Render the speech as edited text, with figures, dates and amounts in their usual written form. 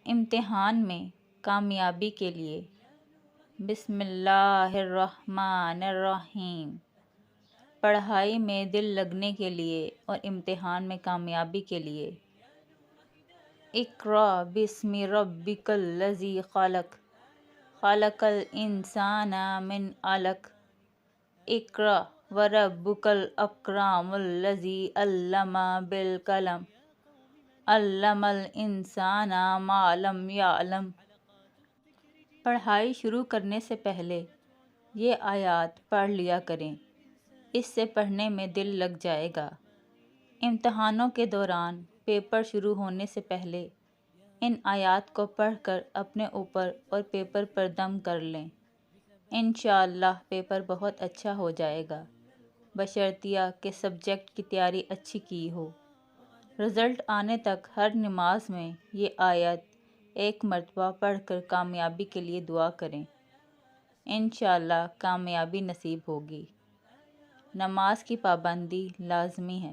امتحان میں کامیابی کے لیے بسم اللہ الرحمن الرحیم۔ پڑھائی میں دل لگنے کے لیے اور امتحان میں کامیابی کے لیے اقرأ بسم ربک الذی خلق خلق الانسان من علق اقرأ وربک الاکرم الذی علم بالقلم علم الانسان ما لم یعلم۔ پڑھائی شروع کرنے سے پہلے یہ آیات پڑھ لیا کریں، اس سے پڑھنے میں دل لگ جائے گا۔ امتحانوں کے دوران پیپر شروع ہونے سے پہلے ان آیات کو پڑھ کر اپنے اوپر اور پیپر پر دم کر لیں، انشاءاللہ پیپر بہت اچھا ہو جائے گا، بشرطیہ کہ سبجیکٹ کی تیاری اچھی کی ہو۔ رزلٹ آنے تک ہر نماز میں یہ آیت ایک مرتبہ پڑھ کر کامیابی کے لیے دعا کریں، انشاءاللہ کامیابی نصیب ہوگی۔ نماز کی پابندی لازمی ہے۔